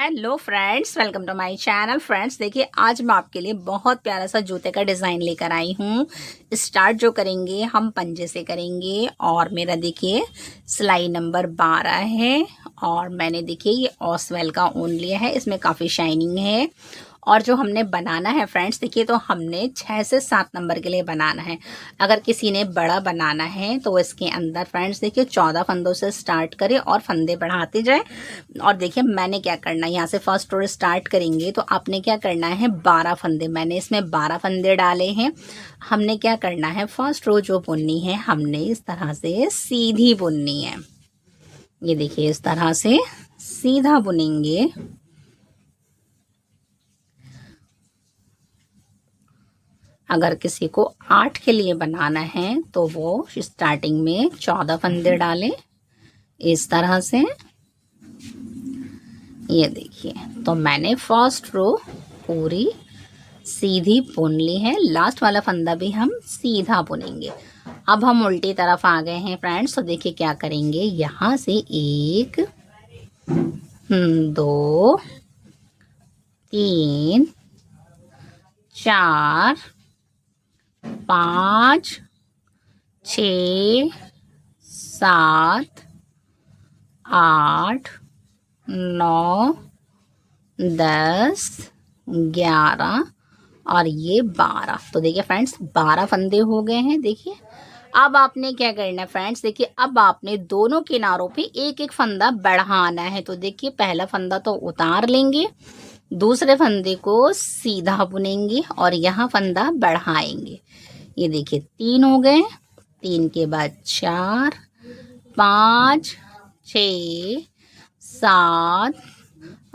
Hello friends, welcome to my channel. Friends देखिए, आज मैं आपके लिए बहुत प्यारा सा जूते का डिज़ाइन लेकर आई हूँ। स्टार्ट जो करेंगे हम पंजे से करेंगे और मेरा देखिए सिलाई नंबर 12 है और मैंने देखिए ये ऑसवेल का ऊन लिया है। इसमें काफ़ी शाइनिंग है और जो हमने बनाना है फ्रेंड्स देखिए, तो हमने 6 से 7 नंबर के लिए बनाना है। अगर किसी ने बड़ा बनाना है तो इसके अंदर फ्रेंड्स देखिए 14 फंदों से स्टार्ट करें और फंदे बढ़ाते जाए। और देखिए मैंने क्या करना है, यहाँ से फर्स्ट रो स्टार्ट करेंगे तो आपने क्या करना है 12 फंदे, मैंने इसमें 12 फंदे डाले हैं। हमने क्या करना है, फर्स्ट रो जो बुननी है हमने इस तरह से सीधी बुननी है। ये देखिए इस तरह से सीधा बुनेंगे। अगर किसी को 8 के लिए बनाना है तो वो स्टार्टिंग में 14 फंदे डालें इस तरह से। ये देखिए, तो मैंने फर्स्ट रो पूरी सीधी बुन ली है, लास्ट वाला फंदा भी हम सीधा बुनेंगे। अब हम उल्टी तरफ आ गए हैं फ्रेंड्स, तो देखिए क्या करेंगे, यहाँ से 1 2 3 4 5 6 7 8 9 10 11 और ये 12। तो देखिए फ्रेंड्स 12 फंदे हो गए हैं। देखिए अब आपने क्या करना है फ्रेंड्स, देखिए अब आपने दोनों किनारों पे एक एक फंदा बढ़ाना है। तो देखिए पहला फंदा तो उतार लेंगे, दूसरे फंदे को सीधा बुनेंगे और यहाँ फंदा बढ़ाएंगे। ये देखिए 3 हो गए, 3 के बाद 4 5 6 7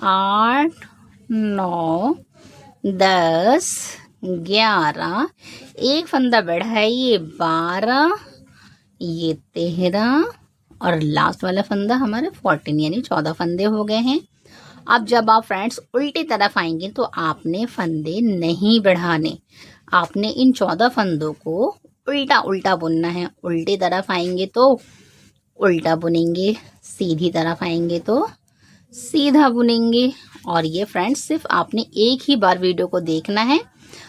8 9 10 11, एक फंदा बढ़ाइए 12, ये 13 और लास्ट वाला फंदा हमारे 14, यानी 14 फंदे हो गए हैं। अब जब आप फ्रेंड्स उल्टी तरफ आएंगे तो आपने फंदे नहीं बढ़ाने, आपने इन 14 फंदों को उल्टा उल्टा बुनना है। उल्टी तरफ आएंगे तो उल्टा बुनेंगे, सीधी तरफ आएंगे तो सीधा बुनेंगे। और ये फ्रेंड्स सिर्फ आपने एक ही बार वीडियो को देखना है,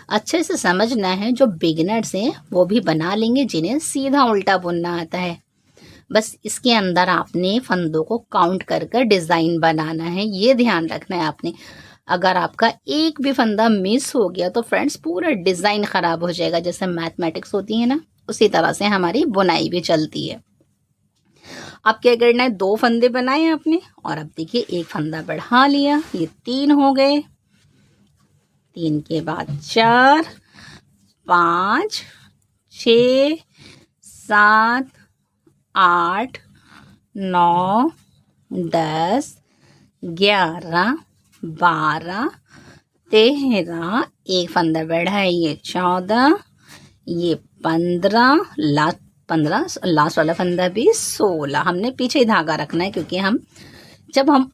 अच्छे से समझना है। जो बिगिनर्स हैं वो भी बना लेंगे जिन्हें सीधा उल्टा बुनना आता है। बस इसके अंदर आपने फंदों को काउंट कर कर डिज़ाइन बनाना है, ये ध्यान रखना है आपने। अगर आपका एक भी फंदा मिस हो गया तो फ्रेंड्स पूरा डिज़ाइन ख़राब हो जाएगा। जैसे मैथमेटिक्स होती है ना, उसी तरह से हमारी बुनाई भी चलती है। अब क्या करना है, 2 फंदे बनाए आपने और अब देखिए एक फंदा बढ़ा लिया, ये 3 हो गए, 3 के बाद 4 5 6 7 8 9 10 11 12 13, एक फंदा बढ़ाइए 14, ये 15, लास्ट वाला फंदा भी 16। हमने पीछे ही धागा रखना है क्योंकि जब हम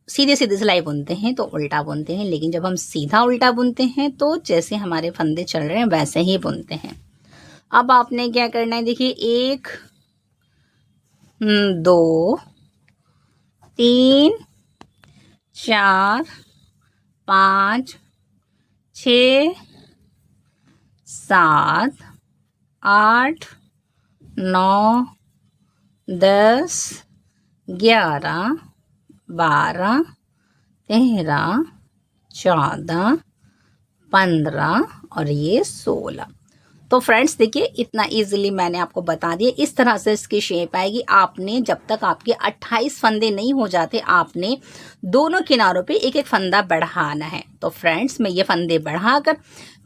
सीधे सीधे सिलाई बुनते हैं तो उल्टा बुनते हैं, लेकिन जब हम सीधा उल्टा बुनते हैं तो जैसे हमारे फंदे चल रहे हैं वैसे ही बुनते हैं। अब आपने क्या करना है, देखिए 1 2 3 4 5 6 7 8 9 10 11 12 13 14 15 और ये 16। तो फ्रेंड्स देखिए इतना इजीली मैंने आपको बता दिया, इस तरह से इसकी शेप आएगी। आपने जब तक आपके 28 फंदे नहीं हो जाते, आपने दोनों किनारों पे एक एक फंदा बढ़ाना है। तो फ्रेंड्स मैं ये फंदे बढ़ाकर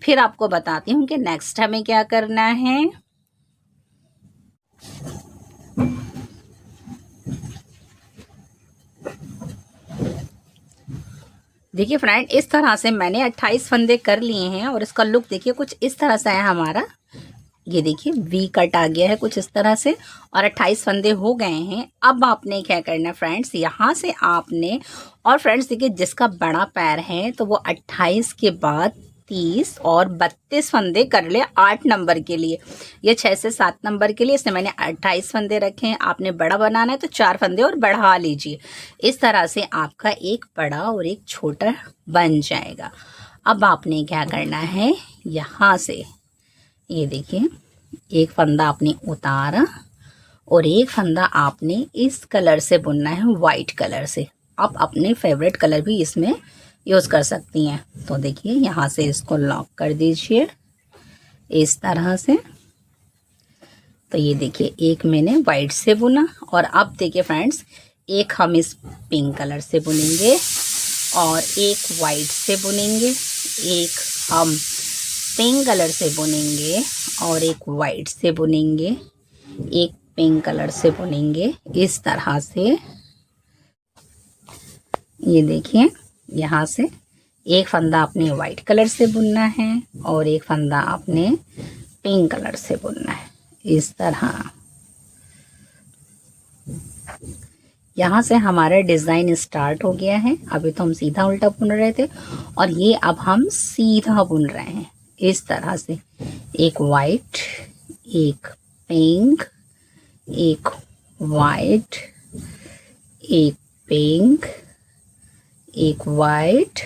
फिर आपको बताती हूँ कि नेक्स्ट हमें क्या करना है। देखिए फ्रेंड, इस तरह से मैंने 28 फंदे कर लिए हैं और इसका लुक देखिए कुछ इस तरह से है हमारा। ये देखिए वी कट आ गया है कुछ इस तरह से और 28 फंदे हो गए हैं। अब आपने क्या करना है फ्रेंड्स, यहाँ से आपने, और फ्रेंड्स देखिए जिसका बड़ा पैर है तो वो 28 के बाद 30 और 32 फंदे कर ले 8 नंबर के लिए। ये 6 से 7 नंबर के लिए इसमें मैंने 28 फंदे रखे हैं। आपने बड़ा बनाना है तो 4 फंदे और बढ़ा लीजिए। इस तरह से आपका एक बड़ा और एक छोटा बन जाएगा। अब आपने क्या करना है, यहाँ से ये देखिए एक फंदा आपने उतारा और एक फंदा आपने इस कलर से बुनना है, वाइट कलर से। आप अपने फेवरेट कलर भी इसमें यूज़ कर सकती हैं। तो देखिए यहाँ से इसको लॉक कर दीजिए इस तरह से। तो ये देखिए एक मैंने वाइट से बुना और अब देखिए फ्रेंड्स एक हम इस पिंक कलर से बुनेंगे और एक वाइट से बुनेंगे, एक हम पिंक कलर से बुनेंगे और एक वाइट से बुनेंगे, एक पिंक कलर से बुनेंगे इस तरह से। ये देखिए यहाँ से एक फंदा आपने वाइट कलर से बुनना है और एक फंदा आपने पिंक कलर से बुनना है इस तरह। यहाँ से हमारा डिज़ाइन स्टार्ट हो गया है। अभी तो हम सीधा उल्टा बुन रहे थे और ये अब हम सीधा बुन रहे हैं इस तरह से। एक वाइट, एक पिंक, एक वाइट, एक पिंक, एक वाइट,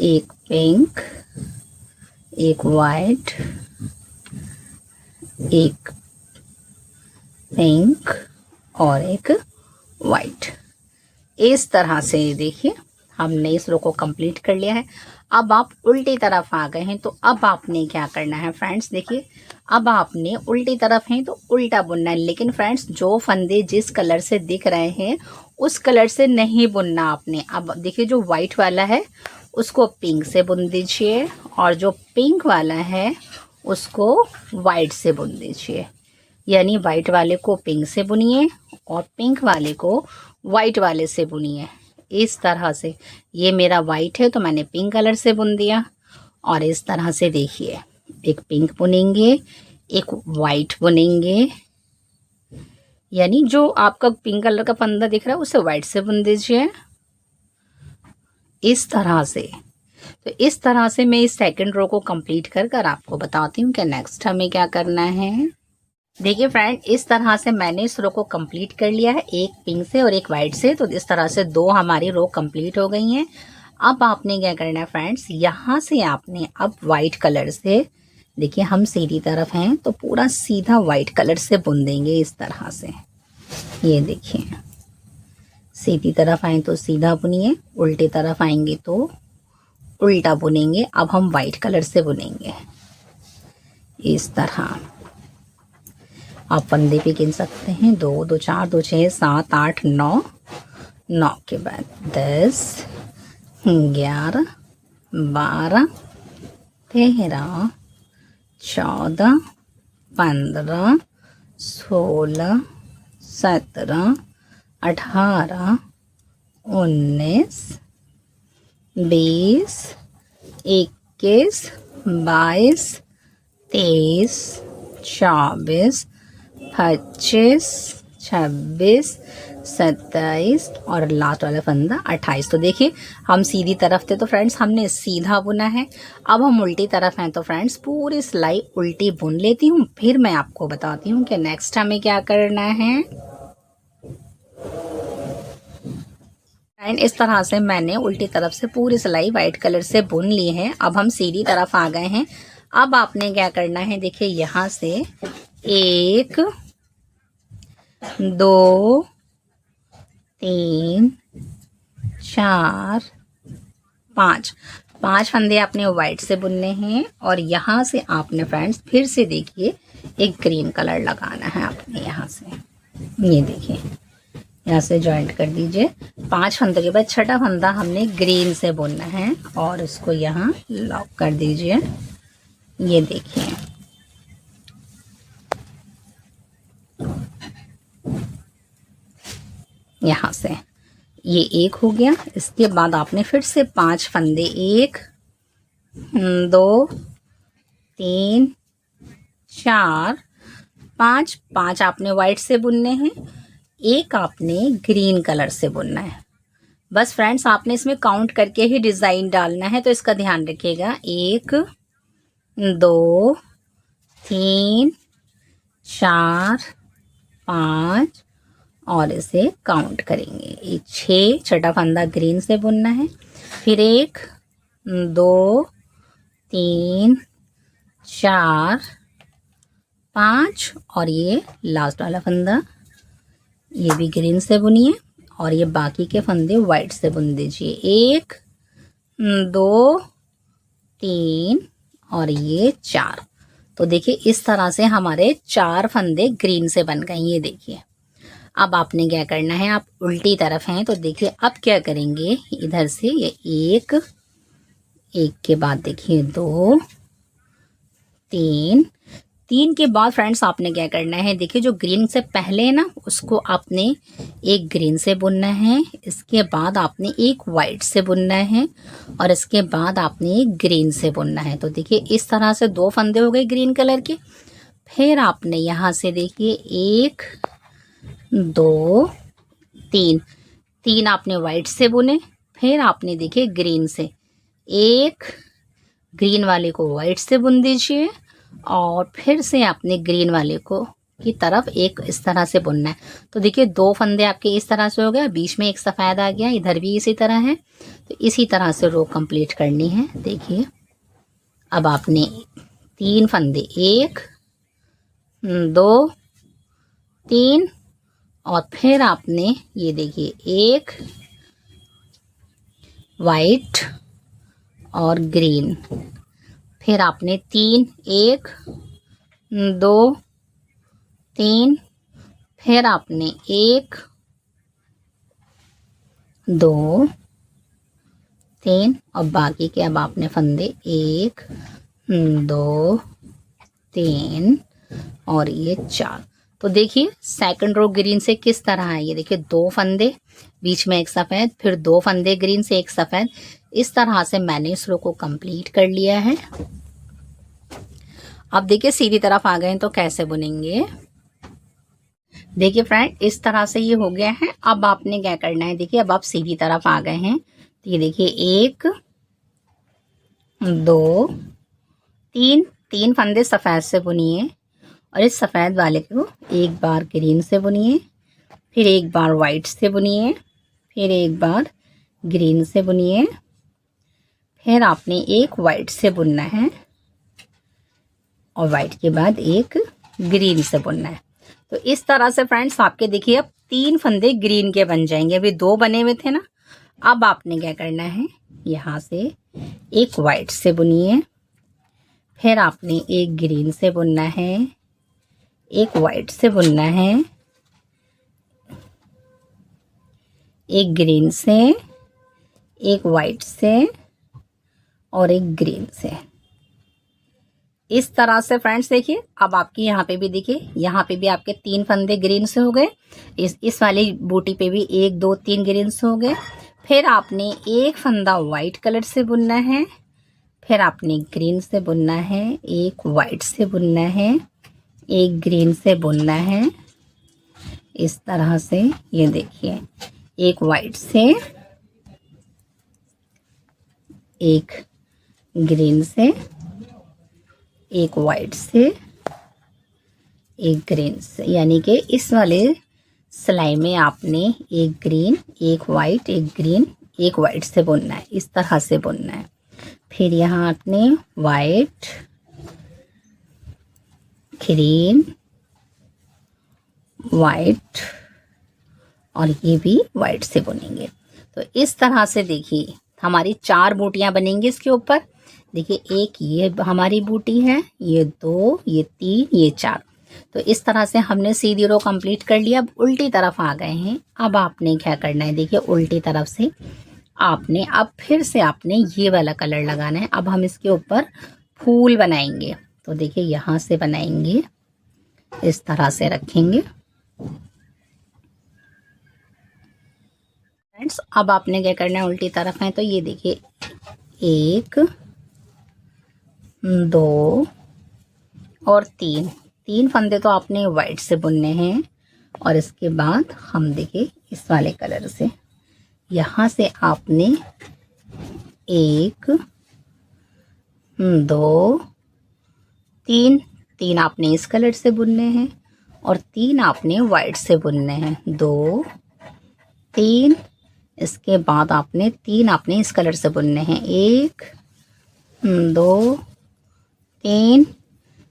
एक पिंक, एक वाइट, एक पिंक और एक वाइट। इस तरह से देखिए हमने इस रो को कंप्लीट कर लिया है। अब आप उल्टी तरफ आ गए हैं तो अब आपने क्या करना है फ्रेंड्स, देखिए अब आपने उल्टी तरफ हैं तो उल्टा बुनना है। लेकिन फ्रेंड्स जो फंदे जिस कलर से दिख रहे हैं उस कलर से नहीं बुनना आपने। अब देखिए जो वाइट वाला है उसको पिंक से बुन दीजिए और जो पिंक वाला है उसको वाइट से बुन दीजिए। यानी वाइट वाले को पिंक से बुनिए और पिंक वाले को वाइट वाले से बुनिए इस तरह से। ये मेरा वाइट है तो मैंने पिंक कलर से बुन दिया और इस तरह से देखिए एक पिंक बुनेंगे, एक वाइट बुनेंगे। यानी जो आपका पिंक कलर का फंदा दिख रहा है उसे वाइट से बुन दीजिए इस तरह से। तो इस तरह से मैं इस सेकंड रो को कंप्लीट कर आपको बताती हूँ कि नेक्स्ट हमें क्या करना है। देखिए फ्रेंड इस तरह से मैंने इस रो को कंप्लीट कर लिया है, एक पिंक से और एक वाइट से। तो इस तरह से दो हमारी रो कंप्लीट हो गई हैं। अब आपने क्या करना है फ्रेंड्स, यहाँ से आपने अब वाइट कलर से, देखिए हम सीधी तरफ हैं तो पूरा सीधा वाइट कलर से बुन देंगे इस तरह से। ये देखिए सीधी तरफ आए तो सीधा बुनिए, उल्टी तरफ आएंगे तो उल्टा बुनेंगे। अब हम वाइट कलर से बुनेंगे इस तरह। आप फंदे भी गिन सकते हैं, 2 2 4 2 6 7 8 9, 9 के बाद 10 11 12 13 14 15 16 17 18 19 20 21 22 23 24 25 26 27 और लास्ट वाला फंदा 28। तो देखिए हम सीधी तरफ थे तो फ्रेंड्स हमने सीधा बुना है। अब हम उल्टी तरफ हैं तो फ्रेंड्स पूरी सिलाई उल्टी बुन लेती हूँ, फिर मैं आपको बताती हूँ कि नेक्स्ट हमें क्या करना है। एंड इस तरह से मैंने उल्टी तरफ से पूरी सिलाई वाइट कलर से बुन ली है। अब हम सीधी तरफ आ गए हैं। अब आपने क्या करना है, देखिए यहाँ से 1 2 3 4 5 5 फंदे आपने वाइट से बुनने हैं और यहाँ से आपने फ्रेंड्स फिर से देखिए एक ग्रीन कलर लगाना है आपने यहाँ से। ये देखिए यहाँ से जॉइंट कर दीजिए। 5 फंदे के बाद छठा फंदा हमने ग्रीन से बुनना है और इसको यहाँ लॉक कर दीजिए। ये देखिए यहाँ से ये एक हो गया। इसके बाद आपने फिर से 5 फंदे 1 2 3 4 5 5 आपने वाइट से बुनने हैं, एक आपने ग्रीन कलर से बुनना है। बस फ्रेंड्स आपने इसमें काउंट करके ही डिज़ाइन डालना है, तो इसका ध्यान रखिएगा। 1 2 3 4 5 और इसे काउंट करेंगे। ये 6 छठा फंदा ग्रीन से बुनना है, फिर 1 2 3 4 5 और ये लास्ट वाला फंदा ये भी ग्रीन से बुनिए और ये बाकी के फंदे वाइट से बुन दीजिए। 1 2 3 और ये 4। तो देखिए इस तरह से हमारे 4 फंदे ग्रीन से बन गए। ये देखिए अब आपने क्या करना है, आप उल्टी तरफ हैं तो देखिए अब क्या करेंगे, इधर से ये एक के बाद देखिए 2 3 3 के बाद फ्रेंड्स आपने क्या करना है, देखिए जो ग्रीन से पहले है ना उसको आपने एक ग्रीन से बुनना है, इसके बाद आपने एक वाइट से बुनना है और इसके बाद आपने एक ग्रीन से बुनना है। तो देखिए इस तरह से 2 फंदे हो गए ग्रीन कलर के। फिर आपने यहाँ से देखिए 1 2 3 आपने वाइट से बुने, फिर आपने देखिए ग्रीन से एक ग्रीन वाले को वाइट से बुन दीजिए और फिर से आपने ग्रीन वाले को की तरफ एक इस तरह से बुनना है। तो देखिए 2 फंदे आपके इस तरह से हो गया, बीच में एक सफ़ेद आ गया, इधर भी इसी तरह है। तो इसी तरह से रो कंप्लीट करनी है। देखिए अब आपने 3 फंदे 1 2 3 और फिर आपने ये देखिए एक वाइट और ग्रीन, फिर आपने 3 1 2 3 फिर आपने 1 2 3 और बाकी के अब आपने फंदे 1 2 3 और ये 4। तो देखिए सेकंड रो ग्रीन से किस तरह है। ये देखिए 2 फंदे बीच में एक सफ़ेद, फिर 2 फंदे ग्रीन से एक सफ़ेद। इस तरह से मैंने इस रो को कंप्लीट कर लिया है। अब देखिए सीधी तरफ आ गए तो कैसे बुनेंगे। देखिए फ्रेंड इस तरह से ये हो गया है। अब आपने क्या करना है, देखिए अब आप सीधी तरफ आ गए हैं तो ये देखिए 1 2 3 फंदे सफ़ेद से बुनिए और इस सफ़ेद वाले को एक बार ग्रीन से बुनिए, फिर एक बार वाइट से बुनिए, फिर एक बार ग्रीन से बुनिए, फिर आपने एक वाइट से बुनना है और वाइट के बाद एक ग्रीन से बुनना है। तो इस तरह से फ्रेंड्स आपके देखिए अब 3 फंदे ग्रीन के बन जाएंगे। अभी 2 बने हुए थे ना। अब आपने क्या करना है, यहाँ से एक वाइट से बुनिए, फिर आपने एक ग्रीन से बुनना है, एक वाइट से बुनना है, एक ग्रीन से, एक वाइट से और एक ग्रीन से। इस तरह से फ्रेंड्स देखिए अब आपकी यहाँ पे भी देखिए, यहाँ पे भी आपके 3 फंदे ग्रीन से हो गए। इस वाली बूटी पे भी 1 2 3 ग्रीन से हो गए। फिर आपने एक फंदा वाइट कलर से बुनना है, फिर आपने ग्रीन से बुनना है, एक वाइट से बुनना है, एक ग्रीन से बुनना है। इस तरह से ये देखिए एक वाइट से, एक ग्रीन से, एक वाइट से, एक ग्रीन से, यानी कि इस वाले सिलाई में आपने एक ग्रीन, एक वाइट, एक ग्रीन, एक वाइट से बुनना है। इस तरह से बुनना है। फिर यहाँ आपने वाइट, ग्रीन, वाइट और ये भी वाइट से बुनेंगे। तो इस तरह से देखिए हमारी 4 बूटियां बनेंगी इसके ऊपर। देखिए, एक ये हमारी बूटी है, ये 2, ये 3, ये 4। तो इस तरह से हमने सीधी रो कंप्लीट कर लिया। अब उल्टी तरफ आ गए हैं। अब आपने क्या करना है, देखिए उल्टी तरफ से आपने अब फिर से आपने ये वाला कलर लगाना है। अब हम इसके ऊपर फूल बनाएंगे। तो देखिए यहाँ से बनाएंगे, इस तरह से रखेंगे। फ्रेंड्स, अब आपने क्या करना है, उल्टी तरफ है तो ये देखिए 1, 2 और 3 फंदे तो आपने वाइट से बुनने हैं। और इसके बाद हम देखिए इस वाले कलर से यहाँ से आपने 1, 2, 3 आपने इस कलर से बुनने हैं और 3 आपने वाइट से बुनने हैं। 2, 3, इसके बाद आपने 3 आपने इस कलर से बुनने हैं। 1, 2, 3,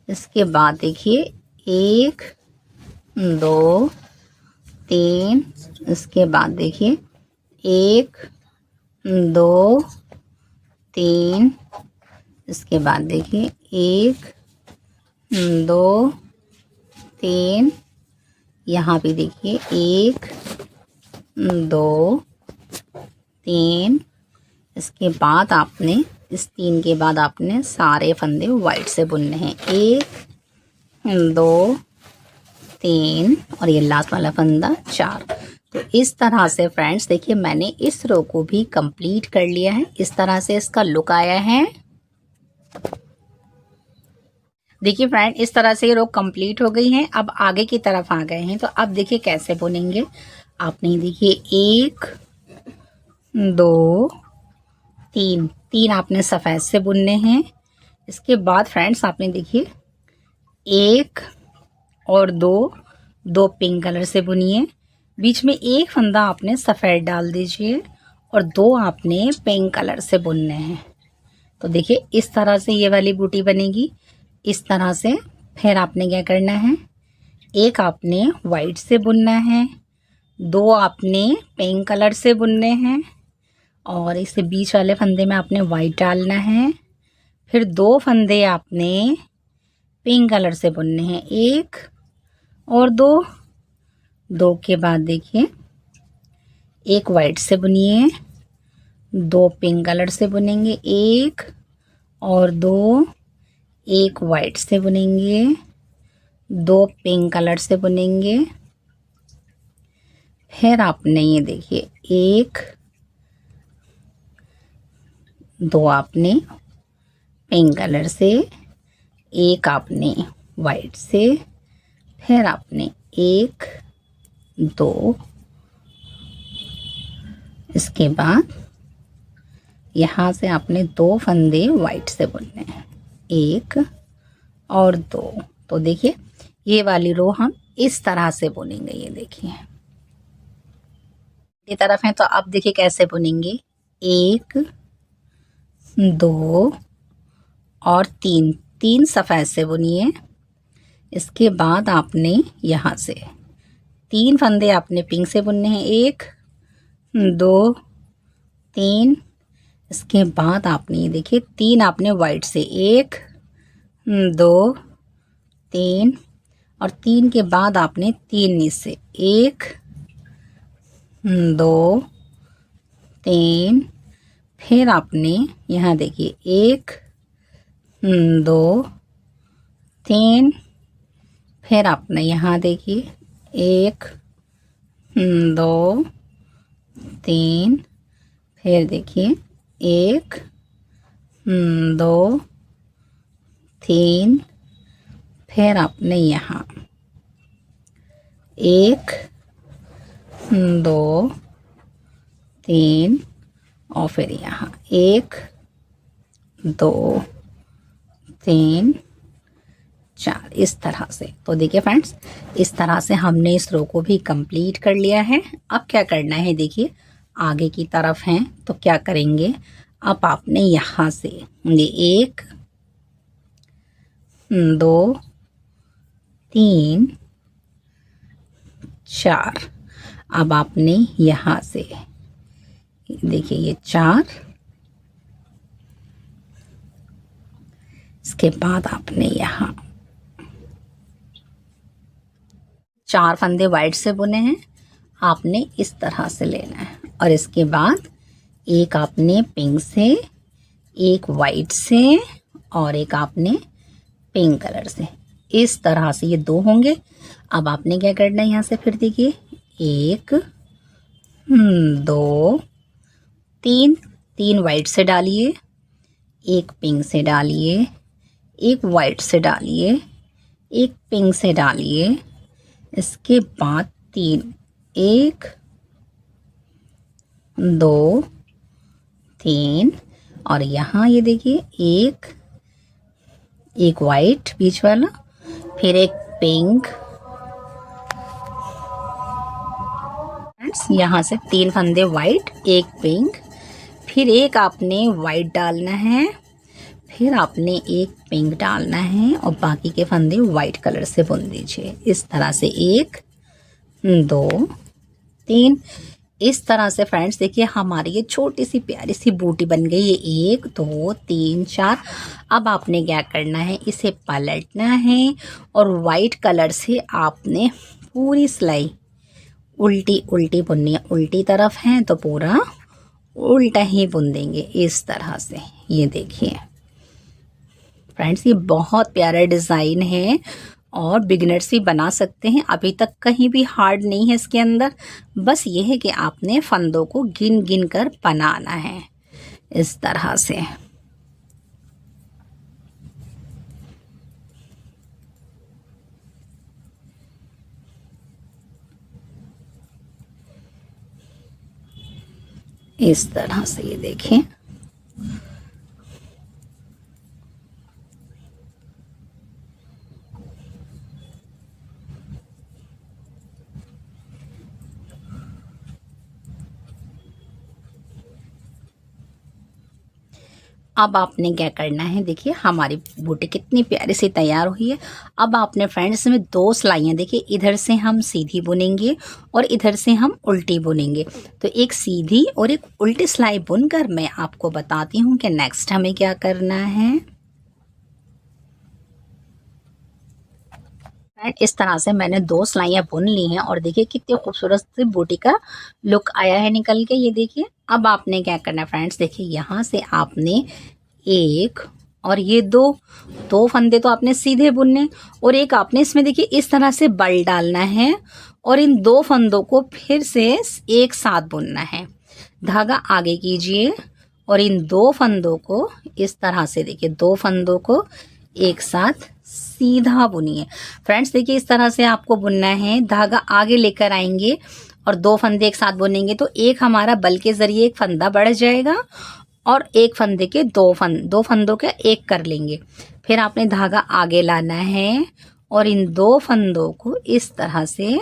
इसके बाद देखिए 1, 2, 3, इसके बाद देखिए 1, 2, 3, इसके बाद देखिए 1, 2, 3, यहाँ भी देखिए 1, 2, 3, इसके बाद आपने इस 3 के बाद आपने सारे फंदे वाइट से बुनने हैं। 1, 2, 3 और ये लास्ट वाला फंदा 4। तो इस तरह से फ्रेंड्स देखिए मैंने इस रो को भी कंप्लीट कर लिया है। इस तरह से इसका लुक आया है। देखिए फ्रेंड, इस तरह से ये रो कंप्लीट हो गई है। अब आगे की तरफ आ गए हैं। तो अब देखिए कैसे बुनेंगे। आपने देखिए 1, 2, 3 आपने सफ़ेद से बुनने हैं। इसके बाद फ्रेंड्स आपने देखिए 1 और 2 पिंक कलर से बुनिए। बीच में एक फंदा आपने सफ़ेद डाल दीजिए और 2 आपने पिंक कलर से बुनने हैं। तो देखिए इस तरह से ये वाली बूटी बनेगी। इस तरह से फिर आपने क्या करना है, 1 आपने वाइट से बुनना है, 2 आपने पिंक कलर से बुनने हैं और इस बीच वाले फंदे में आपने वाइट डालना है। फिर 2 फंदे आपने पिंक कलर से बुनने हैं, 1 और 2 के बाद देखिए 1 वाइट से बुनिए, 2 पिंक कलर से बुनेंगे, 1 और 2, 1 वाइट से बुनेंगे, 2 पिंक कलर से बुनेंगे। फिर आपने ये देखिए 1, 2 आपने पिंक कलर से, 1 आपने वाइट से, फिर आपने 1, 2, इसके बाद यहाँ से आपने 2 फंदे वाइट से बुनने हैं, 1 और 2। तो देखिए ये वाली रो हम इस तरह से बुनेंगे। ये देखिए ये तरफ है तो अब देखिए कैसे बुनेंगे। 1, 2 और 3 सफ़ेद से बुनिए। इसके बाद आपने यहाँ से 3 फंदे आपने पिंक से बुनने हैं, 1, 2, 3। इसके बाद आपने ये देखिए 3 आपने वाइट से, 1, 2, 3 और 3 के बाद आपने 3 नीचे, 1, 2, 3। फिर आपने यहाँ देखिए 1, 2, 3। फिर आपने यहाँ देखिए 1, 2, 3। फिर देखिए 1, 2, 3। फिर आपने यहाँ 1, 2, 3 और फिर यहाँ 1, 2, 3, 4 इस तरह से। तो देखिए फ्रेंड्स, इस तरह से हमने इस रो को भी कंप्लीट कर लिया है। अब क्या करना है, देखिए आगे की तरफ हैं तो क्या करेंगे। अब आपने यहाँ से ये 1, 2, 3, 4। अब आपने यहाँ से देखिए ये 4 इसके बाद आपने यहाँ 4 फंदे वाइट से बुने हैं, आपने इस तरह से लेना है। और इसके बाद एक आपने पिंक से, एक वाइट से और एक आपने पिंक कलर से, इस तरह से ये 2 होंगे। अब आपने क्या करना है, यहाँ से फिर देखिए 1 2 3, 3 वाइट से डालिए, एक पिंक से डालिए, एक वाइट से डालिए, एक पिंक से डालिए। इसके बाद 3, 1 2 3 और यहाँ ये देखिए एक वाइट बीच वाला, फिर एक पिंक। यहाँ से 3 फंदे वाइट, एक पिंक, फिर एक आपने वाइट डालना है, फिर आपने एक पिंक डालना है और बाकी के फंदे वाइट कलर से बुन दीजिए। इस तरह से 1 2 3, इस तरह से फ्रेंड्स देखिए हमारी ये छोटी सी प्यारी सी बूटी बन गई है। 1 2 3 4। अब आपने क्या करना है, इसे पलटना है और वाइट कलर से आपने पूरी सिलाई उल्टी उल्टी बुननी है। उल्टी तरफ है तो पूरा उल्टा ही बुन देंगे इस तरह से। ये देखिए फ्रेंड्स, ये बहुत प्यारा डिज़ाइन है और बिगिनर्स भी बना सकते हैं। अभी तक कहीं भी हार्ड नहीं है इसके अंदर, बस ये है कि आपने फंदों को गिन गिन कर बनाना है इस तरह से। इस तरह से ये देखें। अब आपने क्या करना है, देखिए हमारी बूटी कितनी प्यारी सी तैयार हुई है। अब आपने फ्रेंड्स में 2 सिलाइयाँ देखिए, इधर से हम सीधी बुनेंगे और इधर से हम उल्टी बुनेंगे। तो एक सीधी और एक उल्टी सिलाई बुनकर मैं आपको बताती हूँ कि नेक्स्ट हमें क्या करना है। इस तरह से मैंने 2 सिलाइयाँ बुन ली हैं और देखिए कितनी खूबसूरत सी बूटी का लुक आया है निकल के। ये देखिए अब आपने क्या करना है फ्रेंड्स, देखिए यहाँ से आपने 1 और ये 2 फंदे तो आपने सीधे बुनने और एक आपने इसमें देखिए इस तरह से बल डालना है और इन 2 फंदों को फिर से एक साथ बुनना है। धागा आगे कीजिए और इन 2 फंदों को इस तरह से देखिए 2 फंदों को एक साथ सीधा बुनिए। फ्रेंड्स देखिए इस तरह से आपको बुनना है। धागा आगे लेकर आएंगे और 2 फंदे एक साथ बुनेंगे तो एक हमारा बल के जरिए एक फंदा बढ़ जाएगा और एक फंदे के 2 फंदों के एक कर लेंगे। फिर आपने धागा आगे लाना है और इन 2 फंदों को इस तरह से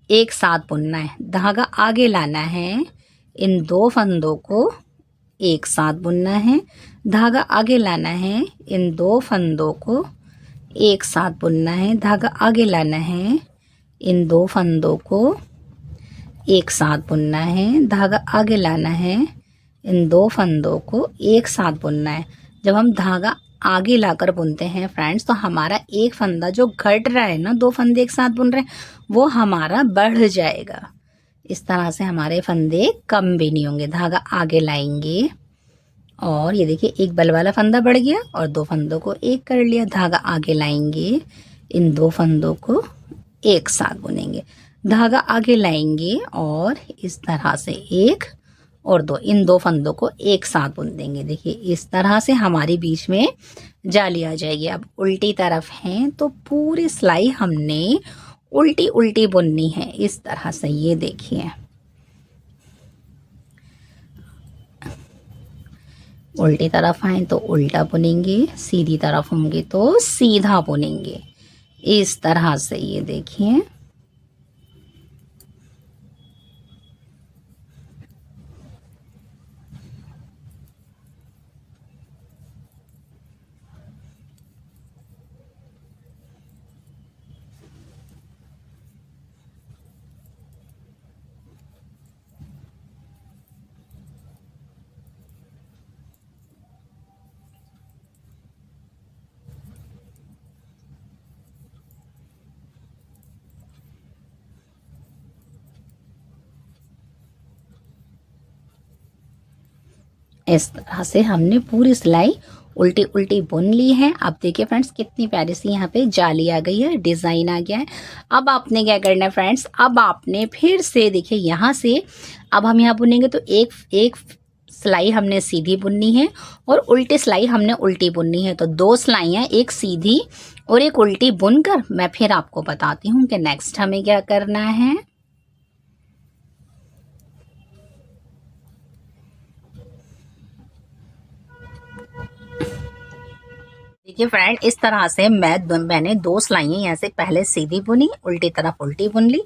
एक साथ बुनना है। धागा आगे लाना है, इन 2 फंदों को एक साथ बुनना है। धागा आगे लाना है, इन 2 फंदों को एक साथ बुनना है। धागा आगे लाना है, इन 2 फंदों को एक साथ बुनना है। धागा आगे लाना है, इन 2 फंदों को एक साथ बुनना है। जब हम धागा आगे लाकर बुनते हैं फ्रेंड्स तो हमारा एक फंदा जो घट रहा है ना, 2 फंदे एक साथ बुन रहे हैं, वो हमारा बढ़ जाएगा। इस तरह से हमारे फंदे कम भी नहीं होंगे। धागा आगे लाएंगे और ये देखिए एक बल वाला फंदा बढ़ गया और 2 फंदों को एक कर लिया। धागा आगे लाएंगे, इन 2 फंदों को एक साथ बुनेंगे। धागा आगे लाएंगे और इस तरह से 1 और 2, इन 2 फंदों को एक साथ बुन देंगे। देखिए इस तरह से हमारी बीच में जाली आ जाएगी। अब उल्टी तरफ है तो पूरी सिलाई हमने उल्टी उल्टी बुननी है इस तरह से। ये देखिए उल्टी तरफ आए तो उल्टा बुनेंगे, सीधी तरफ होंगे तो सीधा बुनेंगे इस तरह से। ये देखिए इस तरह से हमने पूरी सिलाई उल्टी उल्टी बुन ली है। अब देखिए फ्रेंड्स कितनी प्यारी सी यहाँ पे जाली आ गई है, डिज़ाइन आ गया है। अब आपने क्या करना है फ्रेंड्स, अब आपने फिर से देखिए यहाँ से अब हम यहाँ बुनेंगे तो एक एक सिलाई हमने सीधी बुननी है और उल्टी सिलाई हमने उल्टी बुननी है। तो 2 सिलाइयाँ, एक सीधी और एक उल्टी बुनकर मैं फिर आपको बताती हूँ कि नेक्स्ट हमें क्या करना है। देखिए फ्रेंड, इस तरह से मैंने 2 सिलाइयाँ यहाँ से पहले सीधी बुनी, उल्टी तरफ उल्टी बुन ली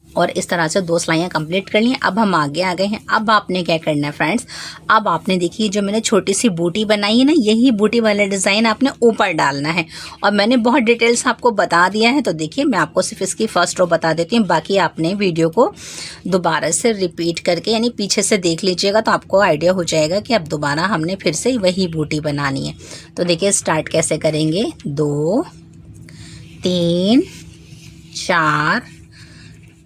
और इस तरह से 2 सिलाइयाँ कंप्लीट कर ली। अब हम आगे आ गए हैं। अब आपने क्या करना है फ्रेंड्स, अब आपने देखिए जो मैंने छोटी सी बूटी बनाई है ना, यही बूटी वाला डिज़ाइन आपने ऊपर डालना है और मैंने बहुत डिटेल्स आपको बता दिया है। तो देखिए मैं आपको सिर्फ इसकी फर्स्ट रो बता देती हूँ, बाकी आपने वीडियो को दोबारा से रिपीट करके यानी पीछे से देख लीजिएगा तो आपको आइडिया हो जाएगा कि अब दोबारा हमने फिर से वही बूटी बनानी है। तो देखिए स्टार्ट कैसे करेंगे, 2 3 4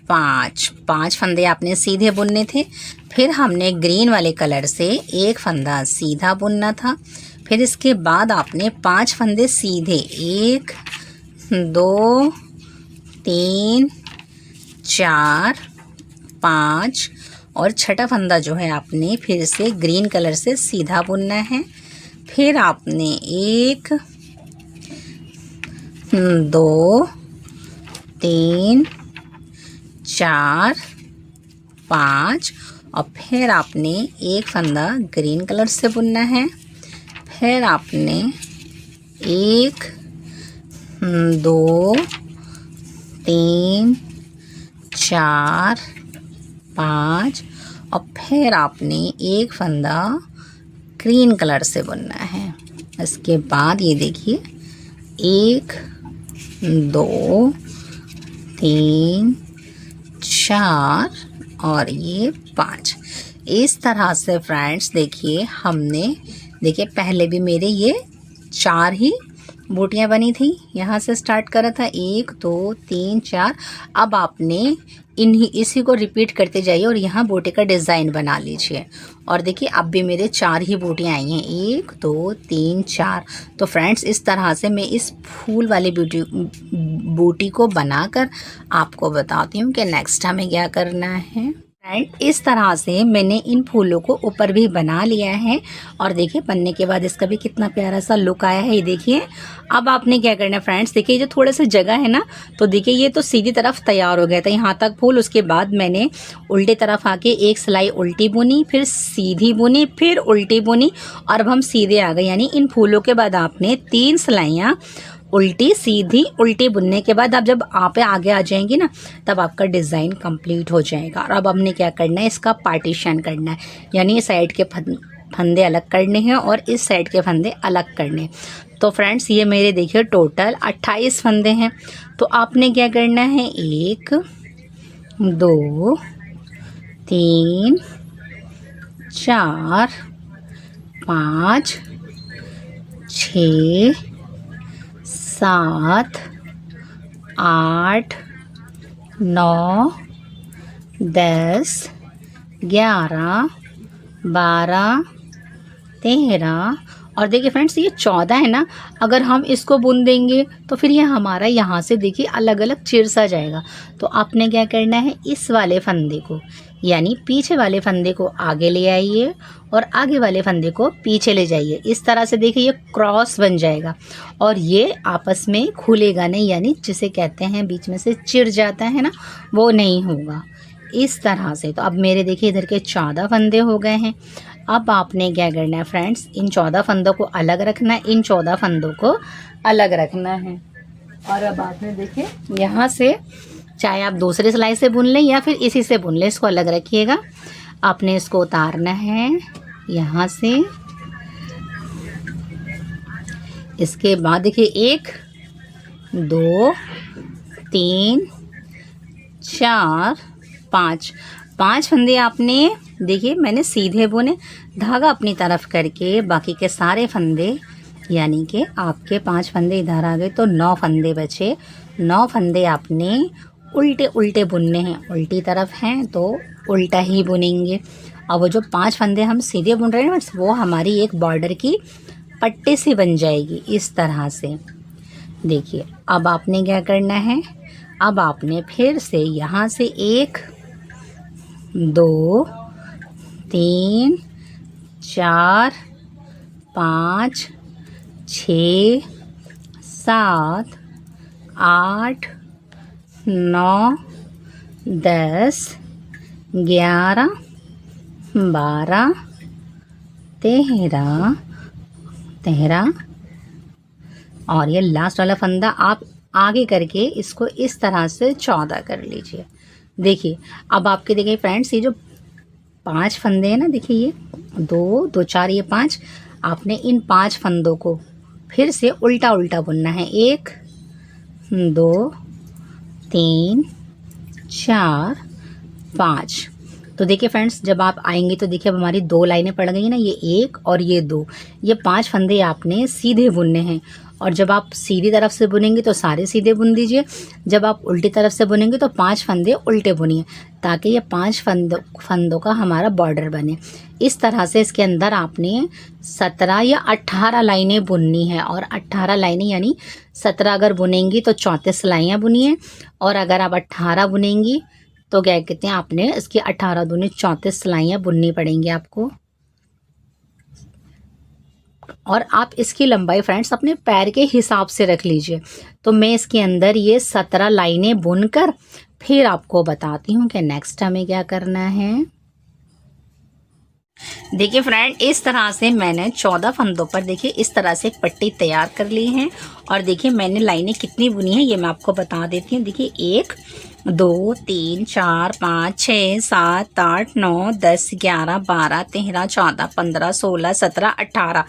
5 फंदे आपने सीधे बुनने थे। फिर हमने ग्रीन वाले कलर से एक फंदा सीधा बुनना था। फिर इसके बाद आपने 5 फंदे सीधे, 1 2 3 4 5 और छठा फंदा जो है आपने फिर से ग्रीन कलर से सीधा बुनना है। फिर आपने 1 2 3 4 5 और फिर आपने एक फंदा ग्रीन कलर से बुनना है। फिर आपने 1 2 3 4 5 और फिर आपने एक फंदा ग्रीन कलर से बुनना है। इसके बाद ये देखिए 1 2 3 4 और ये 5। इस तरह से फ्रेंड्स देखिए हमने देखिए पहले भी मेरे ये 4 ही बूटियाँ बनी थी। यहाँ से स्टार्ट करा था 1 2 3 4। अब आपने इसी को रिपीट करते जाइए और यहाँ बूटी का डिज़ाइन बना लीजिए। और देखिए अब भी मेरे 4 ही बूटियाँ आई हैं, 1 2 3 4। तो फ्रेंड्स इस तरह से मैं इस फूल वाली बूटी को बनाकर आपको बताती हूँ कि नेक्स्ट हमें क्या करना है। फ्रेंड इस तरह से मैंने इन फूलों को ऊपर भी बना लिया है और देखिए बनने के बाद इसका भी कितना प्यारा सा लुक आया है। ये देखिए अब आपने क्या करना है फ्रेंड्स, देखिए जो थोड़ा सा जगह है ना, तो देखिए ये तो सीधी तरफ तैयार हो गया था यहाँ तक फूल। उसके बाद मैंने उल्टी तरफ आके एक सिलाई उल्टी बुनी, फिर सीधी बुनी, फिर उल्टी बुनी और अब हम सीधे आ गए। यानी इन फूलों के बाद आपने 3 सिलाइयाँ उल्टी सीधी उल्टी बुनने के बाद आप जब आप आगे आ जाएंगी ना, तब आपका डिज़ाइन कंप्लीट हो जाएगा। और अब हमने क्या करना है, इसका पार्टीशन करना है, यानी इस साइड के फंदे अलग करने हैं और इस साइड के फंदे अलग करने हैं। तो फ्रेंड्स ये मेरे देखिए टोटल 28 फंदे हैं। तो आपने क्या करना है, 1 2 3 4 5 6 7 8 9 10 11 12 13 और देखिए फ्रेंड्स ये 14 है ना। अगर हम इसको बुन देंगे तो फिर ये हमारा यहाँ से देखिए अलग अलग चिर सा जाएगा। तो आपने क्या करना है, इस वाले फंदे को यानी पीछे वाले फंदे को आगे ले आइए और आगे वाले फंदे को पीछे ले जाइए। इस तरह से देखिए ये क्रॉस बन जाएगा और ये आपस में खुलेगा नहीं, यानी जिसे कहते हैं बीच में से चिर जाता है ना, वो नहीं होगा इस तरह से। तो अब मेरे देखिए इधर के 14 फंदे हो गए हैं। अब आपने क्या करना है फ्रेंड्स, इन 14 फंदों को अलग रखना है, इन 14 फंदों को अलग रखना है। और अब आपने देखिए यहाँ से चाहे आप दूसरे सिलाई से बुन लें या फिर इसी से बुन लें, इसको अलग रखिएगा। आपने इसको उतारना है यहाँ से। इसके बाद देखिए 1 2 3 4 5 फंदे आपने देखिए मैंने सीधे बुने, धागा अपनी तरफ करके बाकी के सारे फंदे यानी कि आपके 5 फंदे इधर आ गए तो 9 फंदे बचे। 9 फंदे आपने उल्टे उल्टे बुनने हैं, उल्टी तरफ हैं तो उल्टा ही बुनेंगे। और वो जो 5 फंदे हम सीधे बुन रहे हैं ना, वो हमारी एक बॉर्डर की पट्टी सी बन जाएगी इस तरह से। देखिए अब आपने क्या करना है, अब आपने फिर से यहाँ से 1 2 3 4 5 6 7 8 9 10 11 12 13 और ये लास्ट वाला फंदा आप आगे करके इसको इस तरह से 14 कर लीजिए। देखिए अब आपके देखिए फ्रेंड्स, ये जो 5 फंदे हैं ना, देखिए ये 2 2 4 ये 5, आपने इन 5 फंदों को फिर से उल्टा उल्टा बुनना है। 1 2 3 4 5। तो देखिए फ्रेंड्स, जब आप आएंगे तो देखिए अब हमारी 2 लाइनें पड़ गई ना, ये 1 और ये 2, ये 5 फंदे आपने सीधे बुनने हैं। और जब आप सीधी तरफ से बुनेंगे तो सारे सीधे बुन दीजिए, जब आप उल्टी तरफ से बुनेंगे तो 5 फंदे उल्टे बुनिए, ताकि ये 5 फंदों का हमारा बॉर्डर बने। इस तरह से इसके अंदर आपने 17 या 18 लाइनें बुननी है। और 18 लाइनें यानी 17 अगर बुनेंगी तो 34 लाइनें बुनिए, और अगर आप 18 बुनेंगी तो क्या कहते हैं, आपने इसकी 18 दूनी 34 सिलाइयाँ बुननी पड़ेंगी आपको। और आप इसकी लंबाई फ्रेंड्स अपने पैर के हिसाब से रख लीजिए। तो मैं इसके अंदर ये 17 लाइनें बुनकर फिर आपको बताती हूँ कि नेक्स्ट हमें क्या करना है। देखिए फ्रेंड, इस तरह से मैंने 14 फंदों पर देखिए इस तरह से एक पट्टी तैयार कर ली है। और देखिए मैंने लाइनें कितनी बुनी है ये मैं आपको बता देती हूँ। देखिए 1 2 3 4 5 6 7 8 9 10 11 12 13 14 15 16 17 18।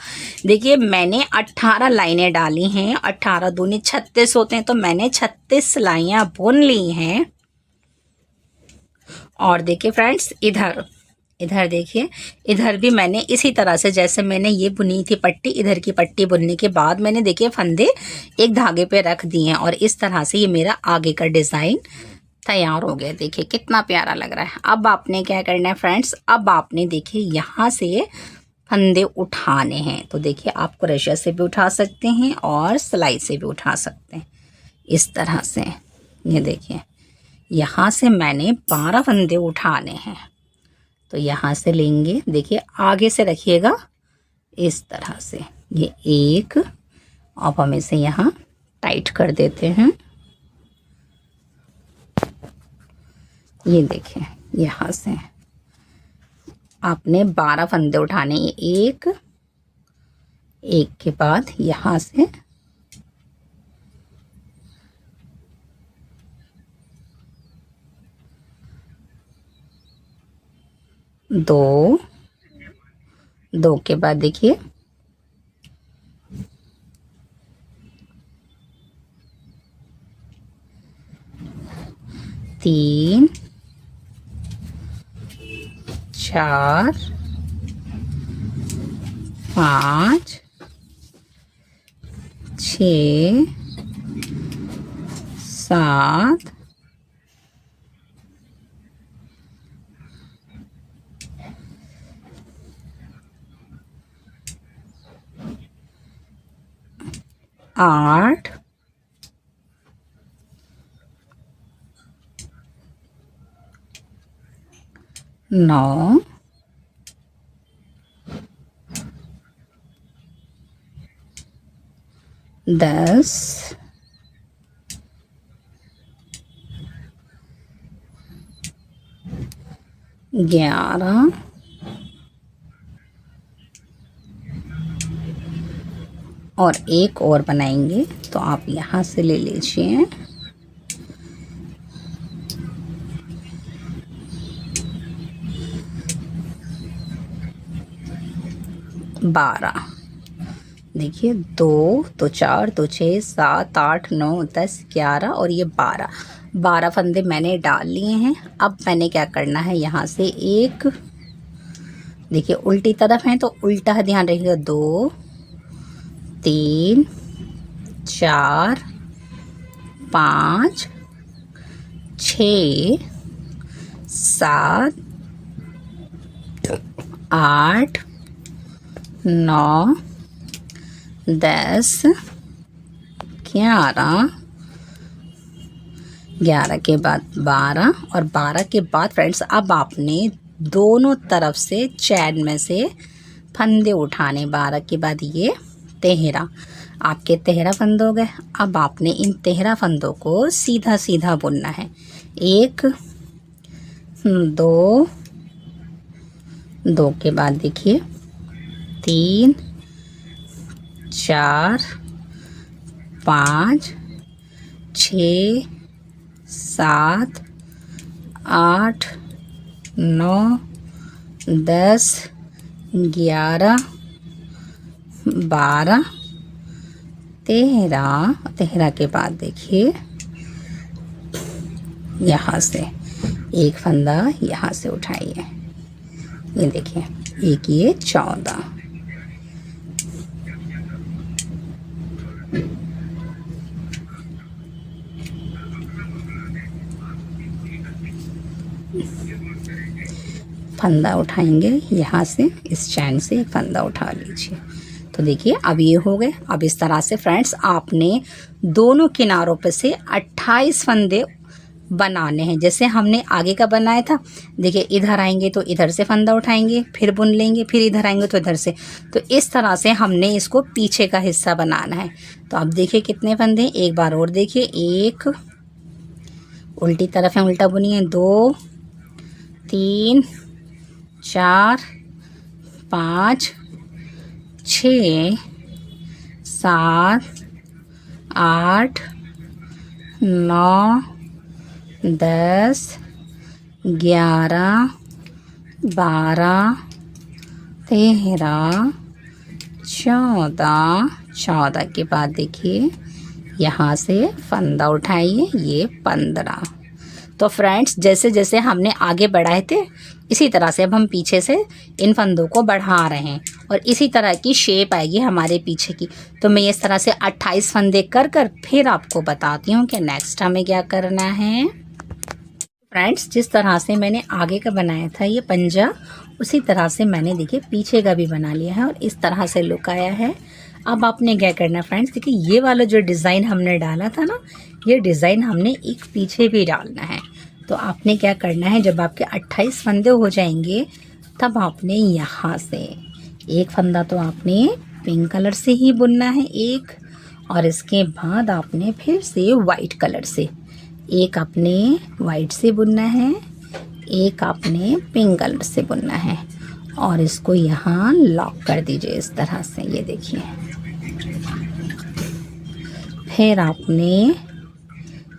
देखिए मैंने 18 लाइनें डाली हैं। 18 दूनी 36 होते हैं, तो मैंने 36 सिलाइयाँ बुन ली हैं। और देखिए फ्रेंड्स, इधर देखिए, इधर भी मैंने इसी तरह से जैसे मैंने ये बुनी थी पट्टी, इधर की पट्टी बुनने के बाद मैंने देखिए फंदे एक धागे पे रख दिए हैं। और इस तरह से ये मेरा आगे का डिज़ाइन तैयार हो गया। देखिए कितना प्यारा लग रहा है। अब आपने क्या करना है फ्रेंड्स, अब आपने देखिए यहाँ से फंदे उठाने हैं। तो देखिए आप क्रोशिया से भी उठा सकते हैं और सिलाई से भी उठा सकते हैं इस तरह से। ये देखिए यहाँ से मैंने 12 फंदे उठाने हैं। तो यहाँ से लेंगे, देखिए आगे से रखिएगा इस तरह से। ये 1, अब हम इसे यहाँ टाइट कर देते हैं। ये देखिए यहाँ से आपने 12 फंदे उठाने, एक के बाद यहाँ से 2 के बाद देखिए 3 4 5 6 7 8 9 10 11 और एक और बनाएंगे। तो आप यहाँ से ले लीजिए 12। देखिए 2 तो 4 तो 6 7 8 9 10 11 और ये 12 फंदे मैंने डाल लिए हैं। अब मैंने क्या करना है, यहाँ से एक, देखिए उल्टी तरफ है तो उल्टा ध्यान रखिएगा। 2 3 4 5 6 7 8 9 10 11 11 के बाद 12 और 12 के बाद फ्रेंड्स अब आपने दोनों तरफ से चैन में से फंदे उठाने। 12 के बाद ये 13, आपके 13 फंदे हो गए। अब आपने इन 13 फंदों को सीधा सीधा बुनना है। 1 2 2 के बाद देखिए 3 4 5 6 7 8 9 10 11 12 13। 13 के बाद देखिए यहाँ से एक फंदा यहाँ से उठाइए, ये देखिए एक, ये 14। फंदा उठाएंगे यहाँ से, इस चैन से एक फंदा उठा लीजिए। तो देखिए अब ये हो गए। अब इस तरह से फ्रेंड्स आपने दोनों किनारों पे से 28 फंदे बनाने हैं, जैसे हमने आगे का बनाया था। देखिए इधर आएंगे तो इधर से फंदा उठाएंगे, फिर बुन लेंगे, फिर इधर आएंगे तो इधर से। तो इस तरह से हमने इसको पीछे का हिस्सा बनाना है। तो अब देखिए कितने फंदे, एक बार और देखिए, एक उल्टी तरफ है, उल्टा बुनिए, 2 3 4 5 6 7 8 9 10 11 12 13 14। 14 के बाद देखिए यहाँ से फंदा उठाइए, ये 15। तो फ्रेंड्स जैसे जैसे हमने आगे बढ़ाए थे इसी तरह से अब हम पीछे से इन फंदों को बढ़ा रहे हैं और इसी तरह की शेप आएगी हमारे पीछे की। तो मैं इस तरह से 28 फंदे कर फिर आपको बताती हूँ कि नेक्स्ट हमें क्या करना है। फ्रेंड्स जिस तरह से मैंने आगे का बनाया था ये पंजा, उसी तरह से मैंने देखिए पीछे का भी बना लिया है और इस तरह से लुक आया है। अब आपने क्या करना है फ्रेंड्स, देखिए ये वाला जो डिज़ाइन हमने डाला था ना, ये डिज़ाइन हमने एक पीछे भी डालना है। तो आपने क्या करना है, जब आपके 28 फंदे हो जाएंगे तब आपने यहाँ से एक फंदा तो आपने पिंक कलर से ही बुनना है एक, और इसके बाद आपने फिर से वाइट कलर से एक आपने वाइट से बुनना है, एक आपने पिंक कलर से बुनना है और इसको यहाँ लॉक कर दीजिए इस तरह से। ये देखिए फिर आपने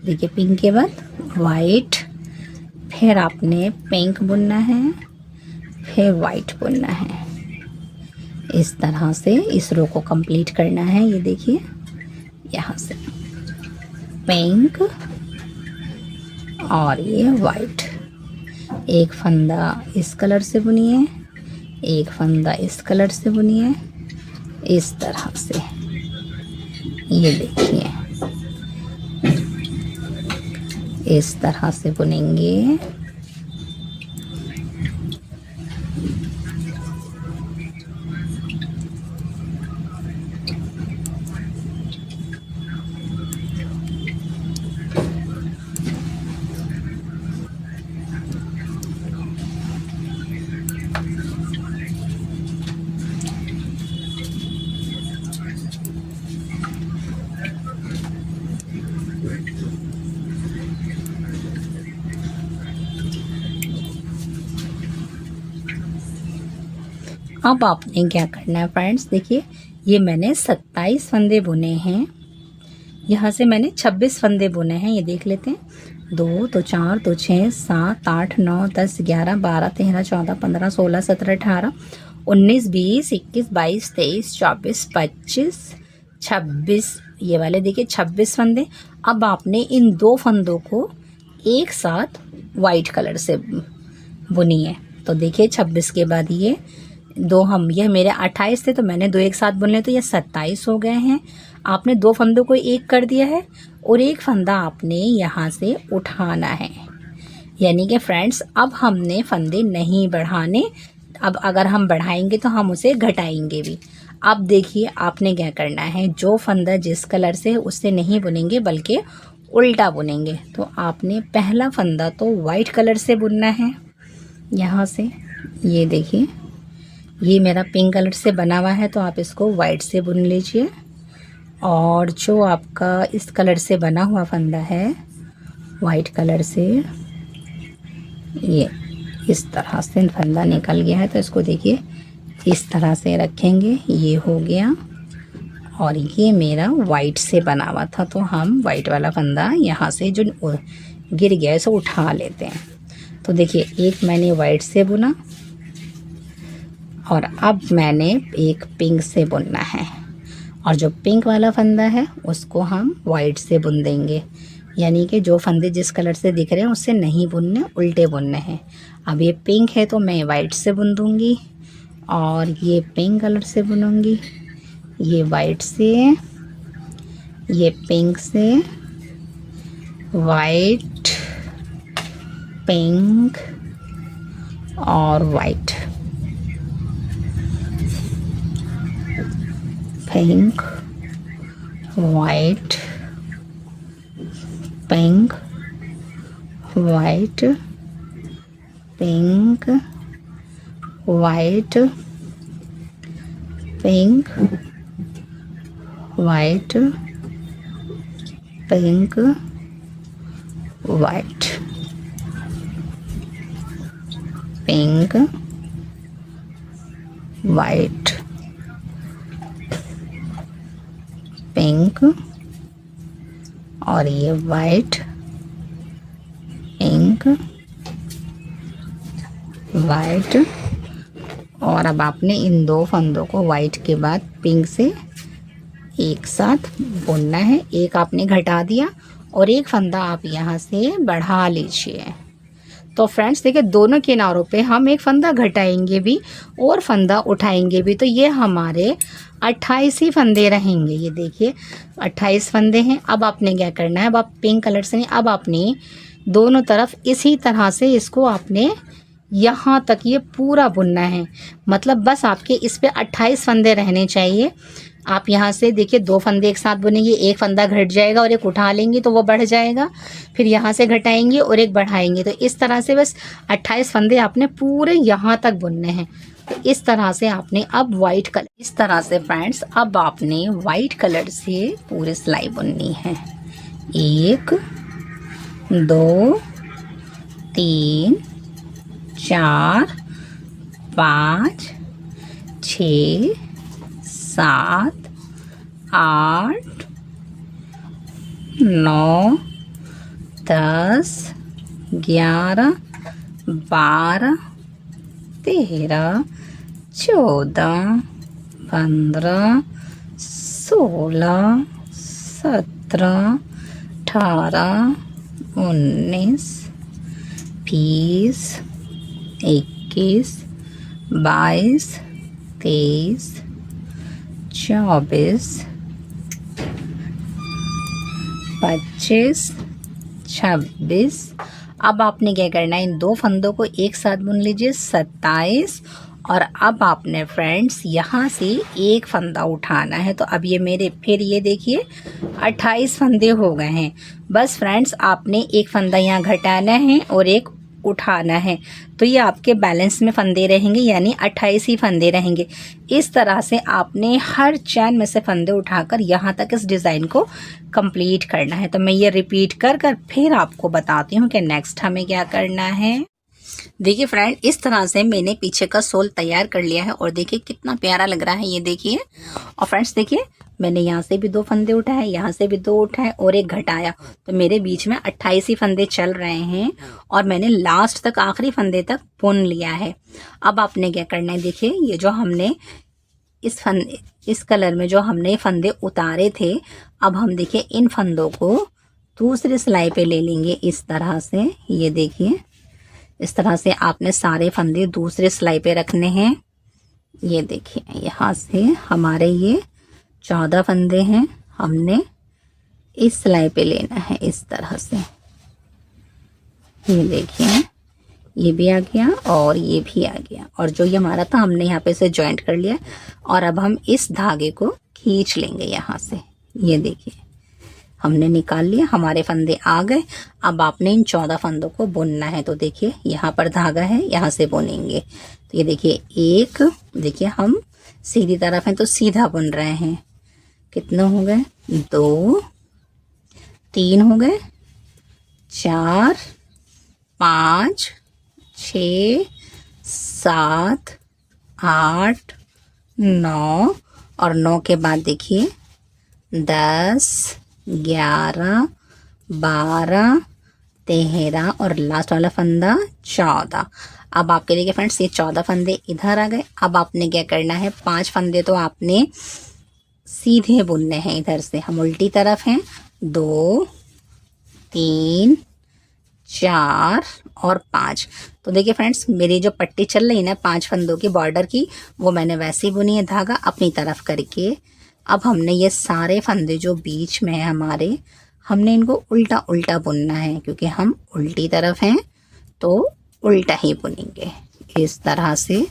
देखिए पिंक के बाद वाइट, फिर आपने पिंक बुनना है, फिर वाइट बुनना है। इस तरह से इस रो को कंप्लीट करना है। ये देखिए यहाँ से पिंक और ये वाइट, एक फंदा इस कलर से बुनिए, एक फंदा इस कलर से बुनिए, इस तरह से। ये देखिए इस तरह से बुनेंगे। अब आपने क्या करना है फ्रेंड्स, देखिए ये मैंने 27 फंदे बुने हैं, यहाँ से मैंने 26 फंदे बुने हैं। ये देख लेते हैं, 2 तो 4 तो 6 7 8 9 10 11 12 13 14 15 16 17 18 19 20 21 22 23 24 25 26, ये वाले देखिए 26 फंदे। अब आपने इन दो फंदों को एक साथ वाइट कलर से बुनिए। तो देखिए 26 के बाद ये दो, हम यह मेरे 28 थे तो मैंने दो एक साथ बुन लिए तो ये 27 हो गए हैं। आपने दो फंदों को एक कर दिया है और एक फंदा आपने यहाँ से उठाना है। यानी कि फ्रेंड्स अब हमने फंदे नहीं बढ़ाने, अब अगर हम बढ़ाएंगे तो हम उसे घटाएंगे भी। अब देखिए आपने क्या करना है, जो फंदा जिस कलर से उससे नहीं बुनेंगे बल्कि उल्टा बुनेंगे। तो आपने पहला फंदा तो वाइट कलर से बुनना है। यहाँ से ये देखिए, ये मेरा पिंक कलर से बना हुआ है तो आप इसको वाइट से बुन लीजिए। और जो आपका इस कलर से बना हुआ फंदा है वाइट कलर से, ये इस तरह से फंदा निकल गया है तो इसको देखिए इस तरह से रखेंगे, ये हो गया। और ये मेरा वाइट से बना हुआ था तो हम वाइट वाला फंदा यहाँ से जो गिर गया है इसे उठा लेते हैं। तो देखिए एक मैंने वाइट से बुना और अब मैंने एक पिंक से बुनना है, और जो पिंक वाला फंदा है उसको हम वाइट से बुन देंगे। यानी कि जो फंदे जिस कलर से दिख रहे हैं उससे नहीं बुनने, उल्टे बुनने हैं। अब ये पिंक है तो मैं वाइट से बुन दूँगी, और ये पिंक कलर से बुनूँगी, ये वाइट से, ये पिंक से, वाइट, पिंक और white, pink, white, pink, white, pink, white, pink, white, pink, white, pink, white, pink, और ये वाइट, पिंक, वाइट। और अब आपने इन दो फंदों को वाइट के बाद पिंक से एक साथ बुनना है। एक आपने घटा दिया और एक फंदा आप यहाँ से बढ़ा लीजिए। तो फ्रेंड्स देखिए दोनों किनारों पे हम एक फंदा घटाएंगे भी और फंदा उठाएंगे भी, तो ये हमारे 28 ही फंदे रहेंगे। ये देखिए 28 फंदे हैं। अब आपने क्या करना है, अब आप पिंक कलर से नहीं, अब आपने दोनों तरफ इसी तरह से इसको आपने यहाँ तक ये पूरा बुनना है। मतलब बस आपके इस पे 28 फंदे रहने चाहिए। आप यहाँ से देखिए दो फंदे एक साथ बुनेंगे, एक फंदा घट जाएगा और एक उठा लेंगे तो वो बढ़ जाएगा, फिर यहाँ से घटाएंगे और एक बढ़ाएंगे। तो इस तरह से बस 28 फंदे आपने पूरे यहाँ तक बुनने हैं। तो इस तरह से आपने अब वाइट कलर, इस तरह से फ्रेंड्स अब आपने वाइट कलर से पूरी सिलाई बुननी है। 1 2 3 4 5 6 7 8 9 10 11 12 13 14 15 16 17 18 19 20 21 22 23 24 25 26। अब आपने क्या करना है, इन दो फंदों को एक साथ बुन लीजिए 27। और अब आपने फ्रेंड्स यहाँ से एक फंदा उठाना है। तो अब ये मेरे फिर ये देखिए 28 फंदे हो गए हैं। बस फ्रेंड्स आपने एक फंदा यहाँ घटाना है और एक उठाना है, तो ये आपके बैलेंस में फंदे रहेंगे, यानी 28 ही फंदे रहेंगे। इस तरह से आपने हर चैन में से फंदे उठाकर यहाँ तक इस डिज़ाइन को कंप्लीट करना है। तो मैं ये रिपीट कर कर फिर आपको बताती हूँ कि नेक्स्ट हमें क्या करना है। देखिए फ्रेंड इस तरह से मैंने पीछे का सोल तैयार कर लिया है और देखिए कितना प्यारा लग रहा है, ये देखिए। और फ्रेंड्स देखिए मैंने यहाँ से भी 2 फंदे उठाए, यहाँ से भी 2 उठाए और एक घटाया, तो मेरे बीच में 28 ही फंदे चल रहे हैं और मैंने लास्ट तक आखिरी फंदे तक बुन लिया है। अब आपने क्या करना है, देखिए ये जो हमने इस कलर में जो हमने फंदे उतारे थे, अब हम देखिए इन फंदों को दूसरी सिलाई पे ले लेंगे इस तरह से। ये देखिए इस तरह से आपने सारे फंदे दूसरे सिलाई पे रखने हैं। ये देखिए यहाँ से हमारे ये 14 फंदे हैं, हमने इस सिलाई पे लेना है इस तरह से। ये देखिए ये भी आ गया और ये भी आ गया, और जो ये हमारा था हमने यहाँ पे इसे जॉइंट कर लिया। और अब हम इस धागे को खींच लेंगे यहाँ से। ये देखिए हमने निकाल लिया, हमारे फंदे आ गए। अब आपने इन 14 फंदों को बुनना है। तो देखिए यहाँ पर धागा है, यहाँ से बुनेंगे। तो ये देखिए एक, देखिए हम सीधी तरफ हैं तो सीधा बुन रहे हैं। कितने हो गए? 2, 3 हो गए, 4, 5, 6, 7, 8, 9, और 9 के बाद देखिए 10, 11, 12, 13 और लास्ट वाला फंदा 14। अब आपके देखिए फ्रेंड्स ये 14 फंदे इधर आ गए। अब आपने क्या करना है, 5 फंदे तो आपने सीधे बुनने हैं इधर से, हम उल्टी तरफ हैं। 2, 3, 4 और 5। तो देखिए फ्रेंड्स मेरी जो पट्टी चल रही है ना 5 फंदों की बॉर्डर की, वो मैंने वैसे ही बुनी है धागा अपनी तरफ करके। अब हमने ये सारे फंदे जो बीच में है हमारे, हमने इनको उल्टा उल्टा बुनना है, क्योंकि हम उल्टी तरफ हैं तो उल्टा ही बुनेंगे। इस तरह से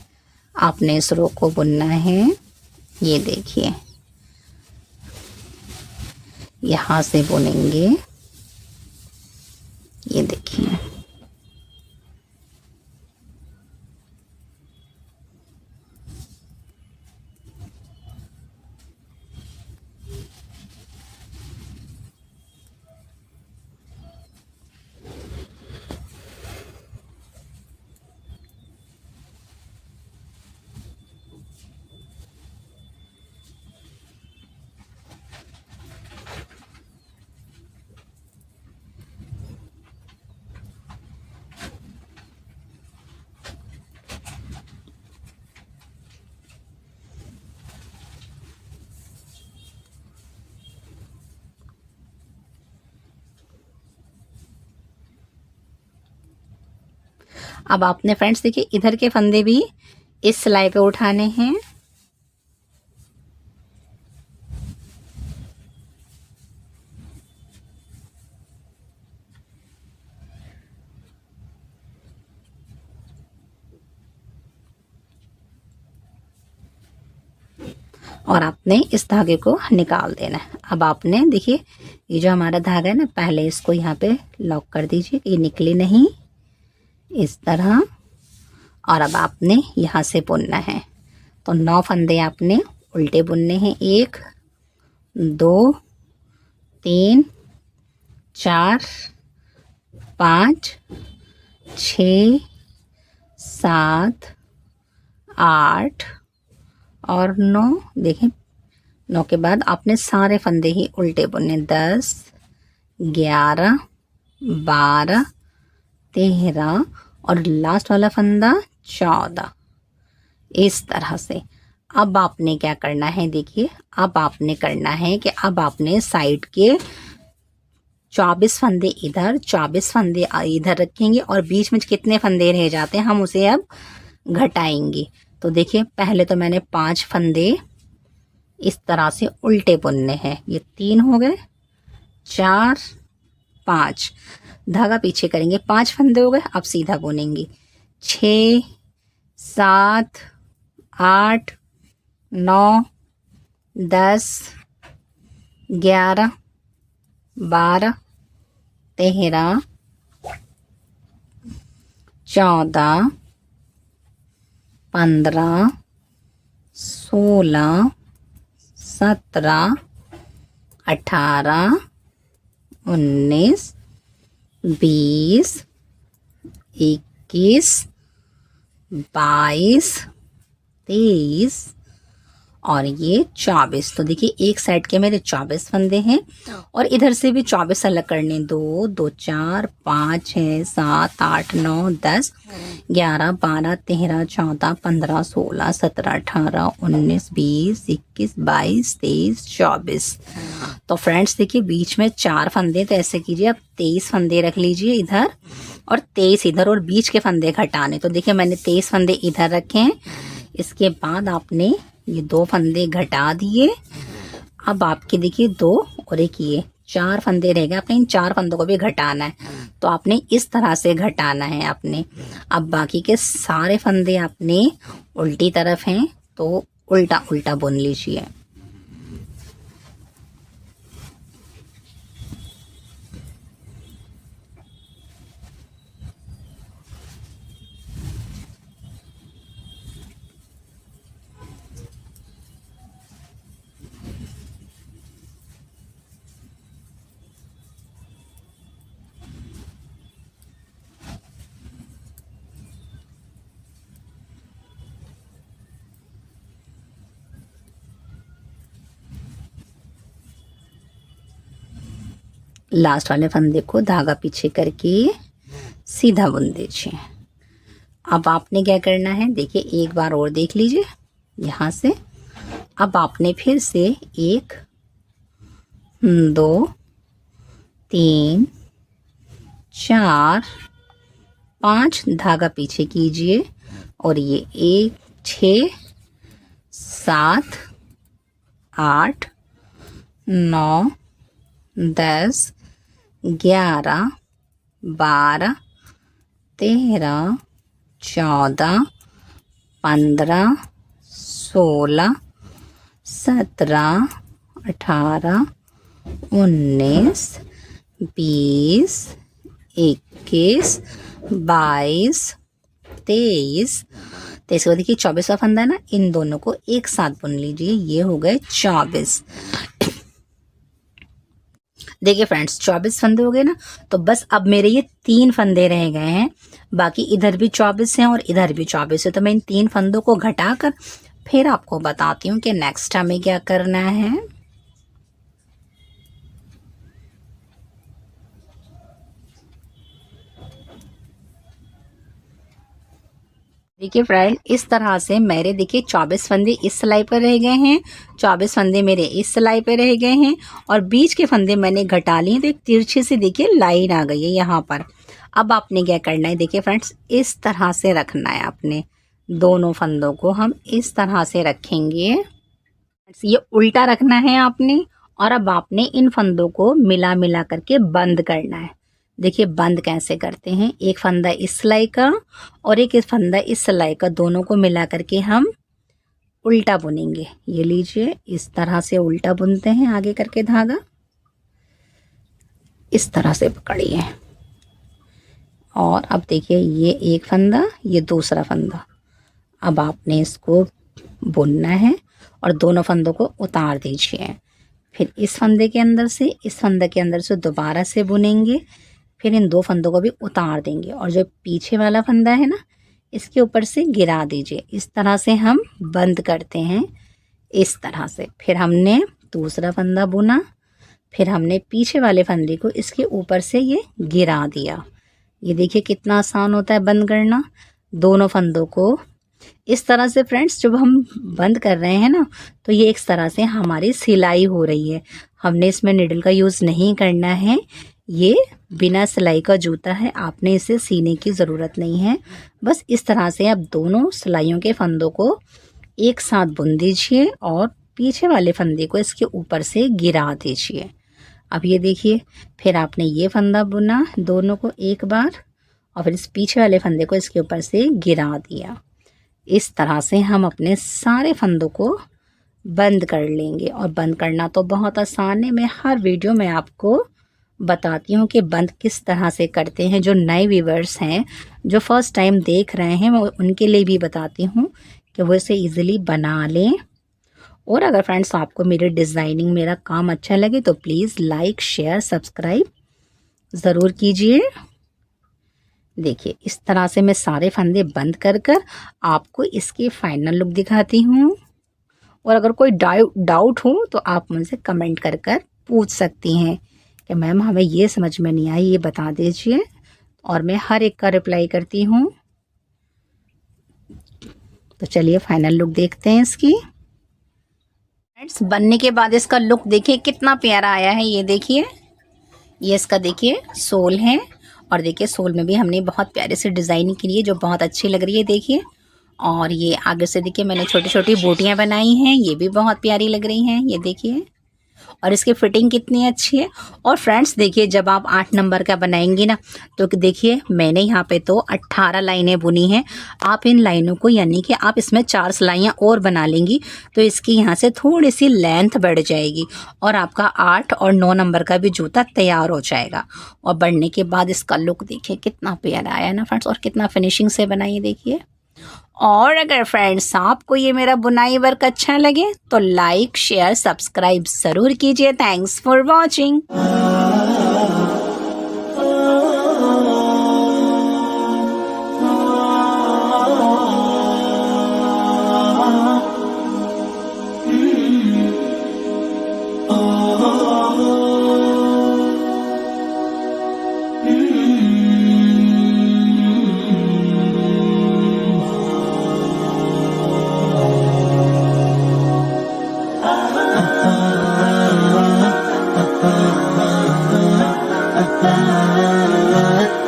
आपने इस रो को बुनना है। ये देखिए यहाँ से बुनेंगे, ये देखिए। अब आपने फ्रेंड्स देखिए इधर के फंदे भी इस सिलाई पे उठाने हैं। और आपने इस धागे को निकाल देना है। अब आपने देखिए ये जो हमारा धागा है ना, पहले इसको यहाँ पे लॉक कर दीजिए, ये निकले नहीं, इस तरह। और अब आपने यहाँ से बुनना है। तो 9 फंदे आपने उल्टे बुनने हैं। 1, 2, 3, 4, 5, 6, 7, 8 और 9। देखें 9 के बाद आपने सारे फंदे ही उल्टे बुनने। 10, 11, 12, 13 और लास्ट वाला फंदा 14। इस तरह से अब आपने क्या करना है, देखिए अब आपने करना है कि अब आपने साइड के 24 फंदे इधर, 24 फंदे इधर रखेंगे, और बीच में कितने फंदे रह जाते हैं हम उसे अब घटाएंगे। तो देखिए पहले तो मैंने 5 फंदे इस तरह से उल्टे बुनने हैं। ये 3 हो गए, 4, 5, धागा पीछे करेंगे, 5 फंदे हो गए। अब सीधा बुनेंगे। 6, 7, 8, 9, 10, 11, 12, 13, 14, 15, 16, 17, 18, 19, 20, 21, 22, 23 और ये 24। तो देखिए एक साइड के मेरे 24 फंदे हैं और इधर से भी 24 अलग करने। 2, 2, 4, 5, 6, 7, 8, 9, 10, 11, 12, 13, 14, 15, 16, 17, 18, 19, 20, 21, 22, 23, 24। तो फ्रेंड्स देखिए बीच में 4 फंदे, तो ऐसे कीजिए अब 23 फंदे रख लीजिए इधर और 23 इधर, और बीच के फंदे घटाने। तो देखिए मैंने 23 फंदे इधर रखे हैं। इसके बाद आपने ये 2 फंदे घटा दिए। अब आपके देखिए 2 और एक ये 4 फंदे रह गए, आपने इन 4 फंदों को भी घटाना है। तो आपने इस तरह से घटाना है आपने। अब बाकी के सारे फंदे आपने उल्टी तरफ हैं तो उल्टा उल्टा बुन लीजिए। लास्ट वाले फंदे को धागा पीछे करके सीधा बुन दीजिए। अब आपने क्या करना है, देखिए एक बार और देख लीजिए यहाँ से। अब आपने फिर से 1 2 3 4 5 धागा पीछे कीजिए और ये 1 6 7 8 9 10 11 12 13 14 15 16 17 18 19 20 21 22 23 तो इसके बाद देखिए 24वां फंदा है ना, इन दोनों को एक साथ बुन लीजिए। ये हो गए 24। देखिए फ्रेंड्स 24 फंदे हो गए ना। तो बस अब मेरे ये 3 फंदे रह गए हैं, बाकी इधर भी 24 हैं और इधर भी 24 है। तो मैं इन 3 फंदों को घटाकर फिर आपको बताती हूँ कि नेक्स्ट हमें क्या करना है। देखिए फ्रेंड इस तरह से मेरे देखिए 24 फंदे इस सिलाई पर रह गए हैं, 24 फंदे मेरे इस सिलाई पर रह गए हैं और बीच के फंदे मैंने घटा लिए। तो एक तिरछे से देखिए लाइन आ गई है यहाँ पर। अब आपने क्या करना है, देखिए फ्रेंड्स इस तरह से रखना है आपने। दोनों फंदों को हम इस तरह से रखेंगे, ये उल्टा रखना है आपने। और अब आपने इन फंदों को मिला मिला करके बंद करना है। देखिए बंद कैसे करते हैं, एक फंदा इस सिलाई का और एक फंदा इस सिलाई का, दोनों को मिला करके हम उल्टा बुनेंगे। ये लीजिए इस तरह से उल्टा बुनते हैं, आगे करके धागा इस तरह से पकड़िए। और अब देखिए ये एक फंदा, ये दूसरा फंदा। अब आपने इसको बुनना है और दोनों फंदों को उतार दीजिए। फिर इस फंदे के अंदर से इस फंदे के अंदर से दोबारा से बुनेंगे, फिर इन 2 फंदों को भी उतार देंगे और जो पीछे वाला फंदा है ना, इसके ऊपर से गिरा दीजिए। इस तरह से हम बंद करते हैं, इस तरह से। फिर हमने दूसरा फंदा बुना, फिर हमने पीछे वाले फंदे को इसके ऊपर से ये गिरा दिया। ये देखिए कितना आसान होता है बंद करना। दोनों फंदों को इस तरह से फ्रेंड्स जब हम बंद कर रहे हैं ना, तो ये एक तरह से हमारी सिलाई हो रही है। हमने इसमें निडल का यूज़ नहीं करना है, ये बिना सिलाई का जूता है, आपने इसे सीने की ज़रूरत नहीं है। बस इस तरह से आप दोनों सिलाइयों के फंदों को एक साथ बुन दीजिए और पीछे वाले फंदे को इसके ऊपर से गिरा दीजिए। अब ये देखिए फिर आपने ये फंदा बुना दोनों को एक बार और फिर इस पीछे वाले फंदे को इसके ऊपर से गिरा दिया। इस तरह से हम अपने सारे फंदों को बंद कर लेंगे। और बंद करना तो बहुत आसान है, मैं हर वीडियो में आपको बताती हूँ कि बंद किस तरह से करते हैं। जो नए व्यूवर्स हैं, जो फर्स्ट टाइम देख रहे हैं, मैं उनके लिए भी बताती हूँ कि वो इसे ईज़िली बना लें। और अगर फ्रेंड्स आपको मेरी डिज़ाइनिंग, मेरा काम अच्छा लगे तो प्लीज़ लाइक शेयर सब्सक्राइब ज़रूर कीजिए। देखिए इस तरह से मैं सारे फंदे बंद कर आपको इसकी फाइनल लुक दिखाती हूँ। और अगर कोई डाउट हो तो आप मुझसे कमेंट कर पूछ सकती हैं कि मैम हमें ये समझ में नहीं आई, ये बता दीजिए, और मैं हर एक का रिप्लाई करती हूँ। तो चलिए फाइनल लुक देखते हैं इसकी। फ्रेंड्स बनने के बाद इसका लुक देखिए कितना प्यारा आया है। ये देखिए ये इसका देखिए सोल है और देखिए सोल में भी हमने बहुत प्यारे से डिज़ाइनिंग की है जो बहुत अच्छी लग रही है। देखिए और ये आगे से देखिए मैंने छोटी छोटी बूटियाँ बनाई हैं, ये भी बहुत प्यारी लग रही हैं। ये देखिए और इसकी फिटिंग कितनी अच्छी है। और फ्रेंड्स देखिए, जब आप 8 नंबर का बनाएंगी ना, तो देखिए मैंने यहाँ पे तो 18 लाइनें बुनी हैं। आप इन लाइनों को यानी कि आप इसमें 4 सिलाइयाँ और बना लेंगी तो इसकी यहाँ से थोड़ी सी लेंथ बढ़ जाएगी और आपका 8 और 9 नंबर का भी जूता तैयार हो जाएगा। और बढ़ने के बाद इसका लुक देखिए कितना प्यारा आया ना फ्रेंड्स, और कितना फिनिशिंग से बनाइए देखिए। और अगर फ्रेंड्स आपको ये मेरा बुनाई वर्क अच्छा लगे तो लाइक शेयर सब्सक्राइब ज़रूर कीजिए। Thanks for watching. ah, ah, ah, ah.